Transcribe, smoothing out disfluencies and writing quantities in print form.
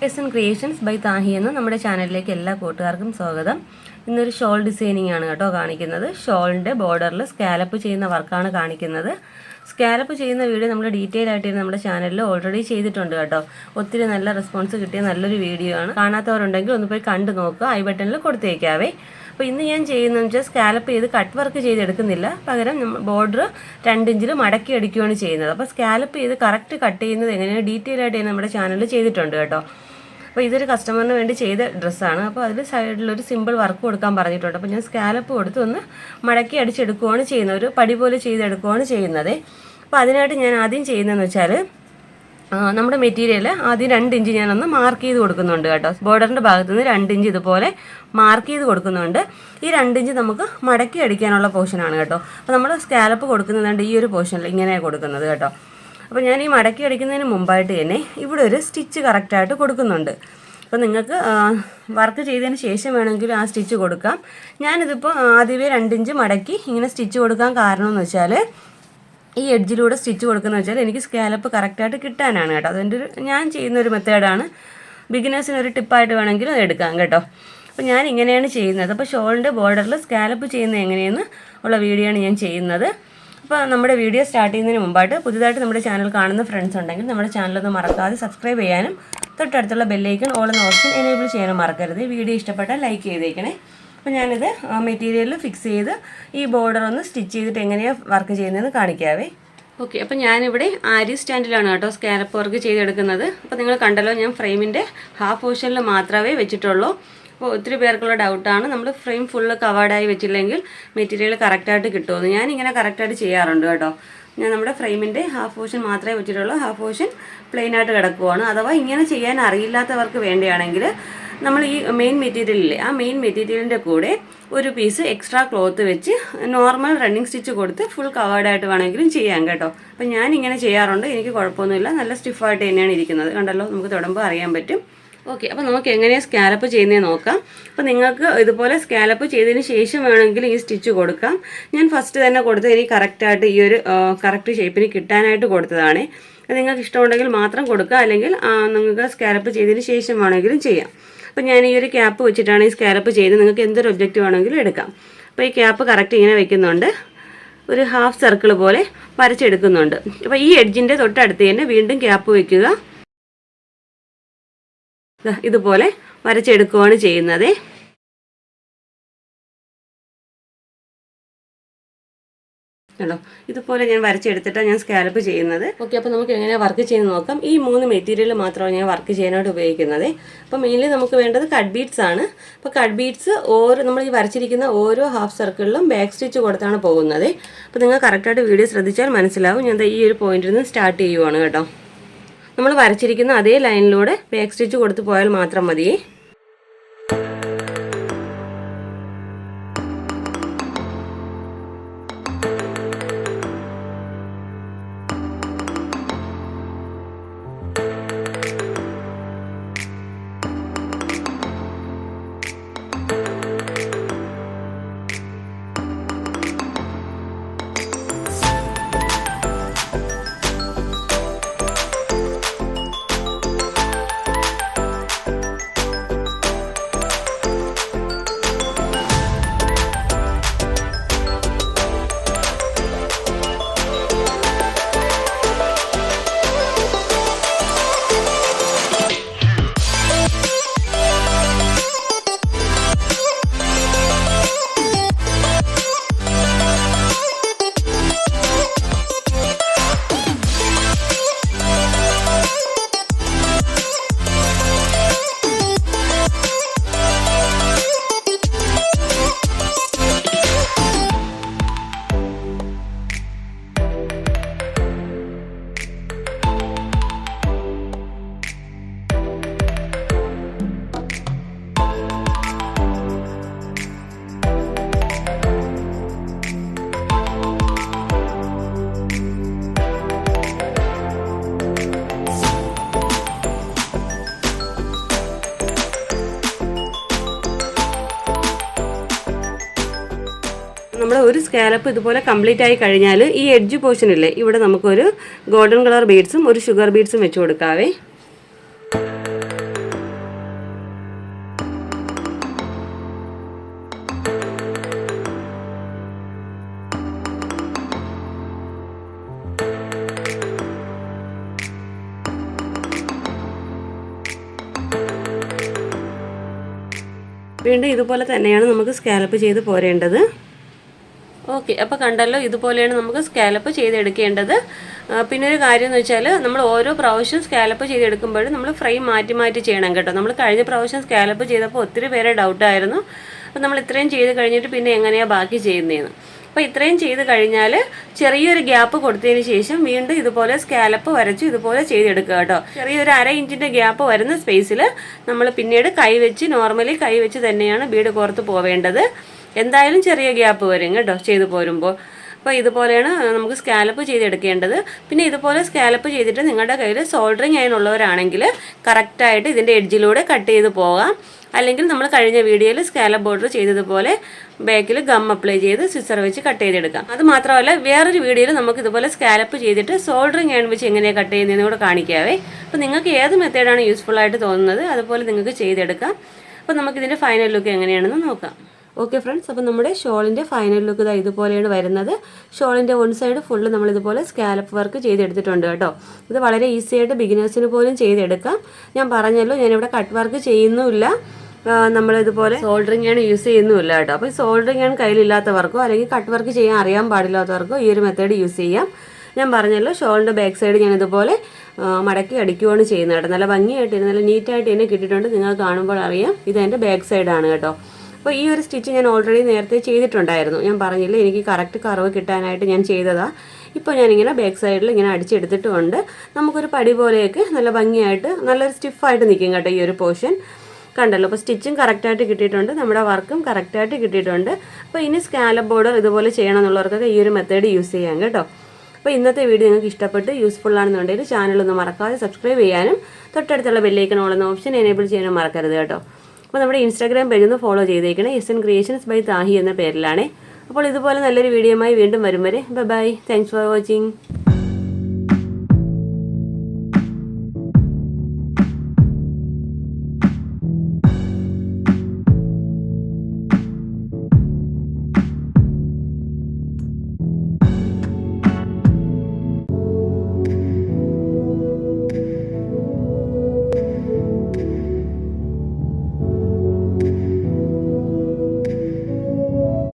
S N creations by താഹി എന്ന നമ്മുടെ ചാനലിലേക്ക് എല്ലാ കൂട്ടുകാർക്കും സ്വാഗതം. ഇന്നൊരു ഷോൾ ഡിസൈനിങ് ആണ് കേട്ടോ കാണിക്കുന്നത്. ഷോളിൻ്റെ ബോർഡറിൽ സ്കാലപ്പ് ചെയ്യുന്ന വർക്കാണ് കാണിക്കുന്നത്. സ്കാലപ്പ് ചെയ്യുന്ന വീഡിയോ നമ്മൾ ഡീറ്റെയിൽ ആയിട്ട് നമ്മുടെ ചാനലിൽ ഓൾറെഡി ചെയ്തിട്ടുണ്ട് കേട്ടോ. ഒത്തിരി നല്ല റെസ്പോൺസ് കിട്ടിയ നല്ലൊരു വീഡിയോ ആണ്. കാണാത്തവരുണ്ടെങ്കിൽ ഒന്ന് പോയി കണ്ടു നോക്കുക. ഐ ബട്ടണിൽ കൊടുത്തേക്കാവേ. അപ്പോൾ ഇന്ന് ഞാൻ ചെയ്യുന്നതെന്ന് വെച്ചാൽ സ്കാലപ്പ് ചെയ്ത് കട്ട് വർക്ക് ചെയ്തെടുക്കുന്നില്ല, പകരം ബോർഡർ 2 ഇഞ്ചിൽ മടക്കി അടിക്കുകയാണ് ചെയ്യുന്നത്. അപ്പോൾ സ്കാലപ്പ് ചെയ്ത് കറക്റ്റ് കട്ട് ചെയ്യുന്നത് എങ്ങനെയാണ് ഡീറ്റെയിൽ ആയിട്ട് നമ്മുടെ ചാനലിൽ ചെയ്തിട്ടുണ്ട് കേട്ടോ. അപ്പോൾ ഇതൊരു കസ്റ്റമറിന് വേണ്ടി ചെയ്ത ഡ്രസ്സാണ്. അപ്പോൾ അതിൽ സൈഡിലൊരു സിമ്പിൾ വർക്ക് കൊടുക്കാൻ പറഞ്ഞിട്ടുണ്ട്. അപ്പോൾ ഞാൻ സ്കാലപ്പ് കൊടുത്ത് ഒന്ന് മടക്കി അടിച്ചെടുക്കുകയാണ് ചെയ്യുന്നത്, ഒരു പടി പോലെ ചെയ്തെടുക്കുകയാണ് ചെയ്യുന്നത്. അപ്പോൾ അതിനായിട്ട് ഞാൻ ആദ്യം ചെയ്യുന്നതെന്ന് വെച്ചാൽ നമ്മുടെ മെറ്റീരിയൽ ആദ്യം 2 ഇഞ്ച് ഞാനൊന്ന് മാർക്ക് ചെയ്ത് കൊടുക്കുന്നുണ്ട് കേട്ടോ. ബോർഡറിൻ്റെ ഭാഗത്ത് നിന്ന് 2 ഇഞ്ച് ഇതുപോലെ മാർക്ക് ചെയ്ത് കൊടുക്കുന്നുണ്ട്. ഈ 2 ഇഞ്ച് നമുക്ക് മടക്കി അടിക്കാനുള്ള പോർഷനാണ് കേട്ടോ. അപ്പോൾ നമ്മൾ സ്കാലപ്പ് കൊടുക്കുന്നതുകൊണ്ട് ഈ ഒരു പോർഷനിൽ ഇങ്ങനെയാണ് കൊടുക്കുന്നത് കേട്ടോ. അപ്പോൾ ഞാൻ ഈ മടക്കി അടിക്കുന്നതിന് മുമ്പായിട്ട് തന്നെ ഇവിടെ ഒരു സ്റ്റിച്ച് കറക്റ്റായിട്ട് കൊടുക്കുന്നുണ്ട്. അപ്പോൾ നിങ്ങൾക്ക് വർക്ക് ചെയ്തതിന് ശേഷം വേണമെങ്കിൽ ആ സ്റ്റിച്ച് കൊടുക്കാം. ഞാനിതിപ്പോൾ ആദ്യമേ 2 ഇഞ്ച് മടക്കി ഇങ്ങനെ സ്റ്റിച്ച് കൊടുക്കാൻ കാരണം എന്ന് വെച്ചാൽ ഈ എഡ്ജിലൂടെ സ്റ്റിച്ച് കൊടുക്കുന്നത് വെച്ചാൽ എനിക്ക് സ്കാലപ്പ് കറക്റ്റായിട്ട് കിട്ടാനാണ് കേട്ടോ. അതെൻ്റെ ഞാൻ ചെയ്യുന്നൊരു മെത്തേഡാണ്. ബിഗിനേഴ്സിനൊരു ടിപ്പായിട്ട് വേണമെങ്കിൽ അത് എടുക്കാം കേട്ടോ. അപ്പോൾ ഞാൻ ഇങ്ങനെയാണ് ചെയ്യുന്നത്. അപ്പോൾ ഷോളിൻ്റെ ബോർഡറിൽ സ്കാലപ്പ് ചെയ്യുന്നത് എങ്ങനെയെന്ന് ഉള്ള വീഡിയോ ആണ് ഞാൻ ചെയ്യുന്നത്. അപ്പോൾ നമ്മുടെ വീഡിയോ സ്റ്റാർട്ട് ചെയ്യുന്നതിന് മുമ്പായിട്ട് പുതുതായിട്ട് നമ്മുടെ ചാനൽ കാണുന്ന ഫ്രണ്ട്സ് ഉണ്ടെങ്കിൽ നമ്മുടെ ചാനലൊന്ന് മറക്കാതെ സബ്സ്ക്രൈബ് ചെയ്യാനും തൊട്ടടുത്തുള്ള ബെല്ലൈക്കൺ ഓൾ എന്ന ഓപ്ഷൻ എനേബിൾ ചെയ്യാനും മറക്കരുത്. വീഡിയോ ഇഷ്ടപ്പെട്ടാൽ ലൈക്ക് ചെയ്തേക്കണേ. അപ്പോൾ ഞാനിത് മെറ്റീരിയലിൽ ഫിക്സ് ചെയ്ത് ഈ ബോർഡർ ഒന്ന് സ്റ്റിച്ച് ചെയ്തിട്ട് എങ്ങനെയാണ് വർക്ക് ചെയ്യുന്നതെന്ന് കാണിക്കാവേ. ഓക്കെ, അപ്പോൾ ഞാനിവിടെ ആരി സ്റ്റാൻഡിലാണ് കേട്ടോ സ്കാലപ്പ് വർക്ക് ചെയ്തെടുക്കുന്നത്. അപ്പോൾ നിങ്ങൾ കണ്ടല്ലോ, ഞാൻ ഫ്രെയിമിൻ്റെ ഹാഫ് പോർഷനിൽ മാത്രമേ വെച്ചിട്ടുള്ളൂ. അപ്പോൾ ഒത്തിരി പേർക്കുള്ള ഡൗട്ടാണ്, നമ്മൾ ഫ്രെയിം ഫുള്ള് കവേർഡായി വെച്ചില്ലെങ്കിൽ മെറ്റീരിയൽ കറക്റ്റായിട്ട് കിട്ടുമെന്ന്. ഞാനിങ്ങനെ കറക്റ്റായിട്ട് ചെയ്യാറുണ്ട് കേട്ടോ. ഞാൻ നമ്മുടെ ഫ്രെയിമിൻ്റെ ഹാഫ് പോർഷൻ മാത്രമേ വെച്ചിട്ടുള്ളൂ, ഹാഫ് പോർഷൻ പ്ലെയിനായിട്ട് കിടക്കുവാണ്. അഥവാ ഇങ്ങനെ ചെയ്യാൻ അറിയില്ലാത്തവർക്ക് വേണ്ടിയാണെങ്കിൽ നമ്മൾ ഈ മെയിൻ മെറ്റീരിയലില്ലേ, ആ മെയിൻ മെറ്റീരിയലിൻ്റെ കൂടെ ഒരു പീസ് എക്സ്ട്രാ ക്ലോത്ത് വെച്ച് നോർമൽ റണ്ണിങ് സ്റ്റിച്ച് കൊടുത്ത് ഫുൾ കവേർഡായിട്ട് വേണമെങ്കിലും ചെയ്യാം കേട്ടോ. അപ്പം ഞാനിങ്ങനെ ചെയ്യാറുണ്ട്, എനിക്ക് കുഴപ്പമൊന്നുമില്ല. നല്ല സ്റ്റിഫായിട്ട് തന്നെയാണ് ഇരിക്കുന്നത്. കണ്ടല്ലോ, നമുക്ക് തൊടുമ്പോൾ അറിയാൻ പറ്റും. ഓക്കെ, അപ്പോൾ നമുക്ക് എങ്ങനെയാണ് സ്കാലപ്പ് ചെയ്യുന്നത് നോക്കാം. അപ്പോൾ നിങ്ങൾക്ക് ഇതുപോലെ സ്കാലപ്പ് ചെയ്തതിന് ശേഷം വേണമെങ്കിൽ ഈ സ്റ്റിച്ച് കൊടുക്കാം. ഞാൻ ഫസ്റ്റ് തന്നെ കൊടുത്തത് എനിക്ക് കറക്റ്റായിട്ട് ഈ ഒരു കറക്റ്റ് ഷേപ്പിന് കിട്ടാനായിട്ട് കൊടുത്തതാണ്. നിങ്ങൾക്ക് ഇഷ്ടമുണ്ടെങ്കിൽ മാത്രം കൊടുക്കുക, അല്ലെങ്കിൽ നിങ്ങൾക്ക് സ്കാലപ്പ് ചെയ്തതിന് ശേഷം വേണമെങ്കിലും ചെയ്യാം. അപ്പോൾ ഞാൻ ഈ ഒരു ക്യാപ്പ് വെച്ചിട്ടാണ് ഈ സ്കാലപ്പ് ചെയ്ത്, നിങ്ങൾക്ക് എന്തൊരു ഒബ്ജക്റ്റ് വേണമെങ്കിലും എടുക്കാം. അപ്പോൾ ഈ ക്യാപ്പ് കറക്റ്റ് ഇങ്ങനെ വെക്കുന്നുണ്ട്, ഒരു ഹാഫ് സർക്കിൾ പോലെ വരച്ചെടുക്കുന്നുണ്ട്. അപ്പോൾ ഈ എഡ്ജിൻ്റെ തൊട്ടടുത്ത് തന്നെ വീണ്ടും ക്യാപ്പ് വയ്ക്കുക. ഇതുപോലെ വരച്ചെടുക്കുകയാണ് ചെയ്യുന്നത്. കേട്ടോ, ഇതുപോലെ ഞാൻ വരച്ചെടുത്തിട്ടാണ് ഞാൻ സ്കാലപ്പ് ചെയ്യുന്നത്. ഓക്കെ, അപ്പോൾ നമുക്ക് എങ്ങനെയാണ് വർക്ക് ചെയ്ത് നോക്കാം. ഈ 3 മെറ്റീരിയൽ മാത്രമാണ് ഞാൻ വർക്ക് ചെയ്യാനായിട്ട് ഉപയോഗിക്കുന്നത്. അപ്പോൾ മെയിൻലി നമുക്ക് വേണ്ടത് കട്ട് ബീഡ്സ് ആണ്. അപ്പോൾ കട്ട് ബീഡ്സ് നമ്മൾ ഈ വരച്ചിരിക്കുന്ന ഓരോ ഹാഫ് സർക്കിളിലും ബാക്ക് സ്റ്റിച്ച് കൊടുത്താണ് പോകുന്നത്. അപ്പോൾ നിങ്ങൾ കറക്റ്റായിട്ട് വീഡിയോ ശ്രദ്ധിച്ചാൽ മനസ്സിലാവും. ഞാൻ ഈ ഒരു പോയിന്റിൽ നിന്ന് സ്റ്റാർട്ട് ചെയ്യുവാണ് കേട്ടോ. നമ്മൾ വരച്ചിരിക്കുന്ന അതേ ലൈനിലൂടെ ബാക്ക് സ്റ്റിച്ച് കൊടുത്ത് പോയാൽ മാത്രം മതിയേ. നമ്മുടെ ഒരു സ്കാലപ്പ് ഇതുപോലെ കംപ്ലീറ്റ് ആയി കഴിഞ്ഞാൽ ഈ എഡ്ജ് പോർഷനില്ലേ, ഇവിടെ നമുക്കൊരു ഗോൾഡൻ കളർ ബീഡ്സും ഒരു ഷുഗർ ബീഡ്സും വെച്ച് കൊടുക്കാവേ. വീണ്ടും ഇതുപോലെ തന്നെയാണ് നമുക്ക് സ്കാലപ്പ് ചെയ്ത് പോരേണ്ടത്. ഓക്കെ, അപ്പോൾ കണ്ടല്ലോ, ഇതുപോലെയാണ് നമുക്ക് സ്കാലപ്പ് ചെയ്തെടുക്കേണ്ടത്. പിന്നെ ഒരു കാര്യം എന്ന് വെച്ചാൽ നമ്മൾ ഓരോ പ്രാവശ്യം സ്കാലപ്പ് ചെയ്തെടുക്കുമ്പോഴും നമ്മൾ ഫ്രെയിം മാറ്റി മാറ്റി ചെയ്യണം കേട്ടോ. നമ്മൾ കഴിഞ്ഞ പ്രാവശ്യം സ്കാലപ്പ് ചെയ്തപ്പോൾ ഒത്തിരി പേരെ ഡൗട്ടായിരുന്നു, അപ്പോൾ നമ്മൾ ഇത്രയും ചെയ്ത് കഴിഞ്ഞിട്ട് പിന്നെ എങ്ങനെയാണ് ബാക്കി ചെയ്യുന്നതെന്ന്. അപ്പോൾ ഇത്രയും ചെയ്ത് കഴിഞ്ഞാൽ ചെറിയൊരു ഗ്യാപ്പ് കൊടുത്തതിന് ശേഷം വീണ്ടും ഇതുപോലെ സ്കാലപ്പ് വരച്ച് ഇതുപോലെ ചെയ്തെടുക്കുക കേട്ടോ. ചെറിയൊരു 1/2 ഇഞ്ചിൻ്റെ ഗ്യാപ്പ് വരുന്ന സ്പേസിൽ നമ്മൾ പിന്നീട് നോർമലി കൈ വെച്ച് തന്നെയാണ് ബീഡ് കോർത്ത് പോവേണ്ടത്. എന്തായാലും ചെറിയ ഗ്യാപ്പ് വരും കേട്ടോ ചെയ്ത് പോരുമ്പോൾ. അപ്പോൾ ഇതുപോലെയാണ് നമുക്ക് സ്കാലപ്പ് ചെയ്തെടുക്കേണ്ടത്. പിന്നെ ഇതുപോലെ സ്കാലപ്പ് ചെയ്തിട്ട് നിങ്ങളുടെ കയ്യിൽ സോൾഡറിങ് അതിനുള്ളവരാണെങ്കിൽ കറക്റ്റായിട്ട് ഇതിൻ്റെ എഡ്ജിലൂടെ കട്ട് ചെയ്ത് പോകാം. അല്ലെങ്കിൽ നമ്മൾ കഴിഞ്ഞ വീഡിയോയിൽ സ്കാലപ്പ് ബോർഡർ ചെയ്തതുപോലെ ബാക്കിൽ ഗം അപ്ലൈ ചെയ്ത് സിസർ വെച്ച് കട്ട് ചെയ്തെടുക്കാം. അത് മാത്രമല്ല, വേറൊരു വീഡിയോയിൽ നമുക്ക് ഇതുപോലെ സ്കാലപ്പ് ചെയ്തിട്ട് സോൾഡറിങ് അയൺ വെച്ച് എങ്ങനെയാണ് കട്ട് ചെയ്യുന്നതെന്ന് കൂടെ കാണിക്കാവേ. അപ്പോൾ നിങ്ങൾക്ക് ഏത് മെത്തേഡാണ് യൂസ്ഫുൾ ആയിട്ട് തോന്നുന്നത് അതുപോലെ നിങ്ങൾക്ക് ചെയ്തെടുക്കാം. അപ്പോൾ നമുക്കിതിൻ്റെ ഫൈനൽ ലുക്ക് എങ്ങനെയാണെന്ന് നോക്കാം. ഓക്കെ ഫ്രണ്ട്സ്, അപ്പോൾ നമ്മുടെ ഷോളിൻ്റെ ഫൈനൽ ലുക്ക് ഇതുപോലെയാണ് വരുന്നത്. ഷോളിൻ്റെ വൺ സൈഡ് ഫുള്ള് നമ്മളിതുപോലെ സ്കാലപ്പ് വർക്ക് ചെയ്തെടുത്തിട്ടുണ്ട് കേട്ടോ. ഇത് വളരെ ഈസി ആയിട്ട് ബിഗിനേഴ്സിന് പോലും ചെയ്തെടുക്കാം. ഞാൻ പറഞ്ഞല്ലോ, ഞാനിവിടെ കട്ട് വർക്ക് ചെയ്യുന്നുമില്ല, നമ്മളിതുപോലെ സോൾഡറിങ് ആണ് യൂസ് ചെയ്യുന്നുമില്ല കേട്ടോ. അപ്പോൾ സോൾഡറിങ് ആണ് കയ്യിലില്ലാത്തവർക്കോ അല്ലെങ്കിൽ കട്ട് വർക്ക് ചെയ്യാൻ അറിയാൻ പാടില്ലാത്തവർക്കോ ഈ ഒരു മെത്തേഡ് യൂസ് ചെയ്യാം. ഞാൻ പറഞ്ഞല്ലോ, ഷോളിൻ്റെ ബാക്ക് സൈഡ് ഞാൻ ഇതുപോലെ മടക്കി അടിക്കുകയാണ് ചെയ്യുന്നത് കേട്ടോ. നല്ല ഭംഗിയായിട്ട് നല്ല നീറ്റായിട്ട് തന്നെ കിട്ടിയിട്ടുണ്ട്. നിങ്ങൾ കാണുമ്പോൾ അറിയാം ഇതെൻ്റെ ബാക്ക് സൈഡാണ് കേട്ടോ. അപ്പോൾ ഈ ഒരു സ്റ്റിച്ച് ഞാൻ ഓൾറെഡി നേരത്തെ ചെയ്തിട്ടുണ്ടായിരുന്നു. ഞാൻ പറഞ്ഞില്ല, എനിക്ക് കറക്റ്റ് കർവ് കിട്ടാനായിട്ട് ഞാൻ ചെയ്തതാണ്. ഇപ്പോൾ ഞാനിങ്ങനെ ബാക്ക് സൈഡിൽ ഇങ്ങനെ അടിച്ചെടുത്തിട്ടുമുണ്ട്. നമുക്കൊരു പടി പോലെയൊക്കെ നല്ല ഭംഗിയായിട്ട് നല്ലൊരു സ്റ്റിഫായിട്ട് നിൽക്കും കേട്ടോ ഈ ഒരു പോർഷൻ. കണ്ടല്ലോ, അപ്പോൾ സ്റ്റിച്ചും കറക്റ്റായിട്ട് കിട്ടിയിട്ടുണ്ട്, നമ്മുടെ വർക്കും കറക്റ്റായിട്ട് കിട്ടിയിട്ടുണ്ട്. അപ്പോൾ ഇനി സ്കാലപ്പ് ബോർഡർ ഇതുപോലെ ചെയ്യണം എന്നുള്ളവർക്കൊക്കെ ഈ ഒരു മെത്തേഡ് യൂസ് ചെയ്യാം കേട്ടോ. അപ്പോൾ ഇന്നത്തെ വീഡിയോ നിങ്ങൾക്ക് ഇഷ്ടപ്പെട്ട് യൂസ്ഫുൾ ആണെന്നുണ്ടെങ്കിൽ ചാനലൊന്ന് മറക്കാതെ സബ്സ്ക്രൈബ് ചെയ്യാനും തൊട്ടടുത്തുള്ള ബെല്ലൈക്കൺ ഓൾ എന്ന ഓപ്ഷൻ എനേബിൾ ചെയ്യാനും മറക്കരുത് കേട്ടോ. അപ്പോൾ നമ്മുടെ ഇൻസ്റ്റാഗ്രാം പേജിൽ നിന്ന് ഫോളോ ചെയ്തേക്കണേ, SN Creations by താഹി എന്ന പേരിലാണ്. അപ്പോൾ ഇതുപോലെ നല്ലൊരു വീഡിയോയുമായി വീണ്ടും വരും വരെ ബൈ. Thanks for watching.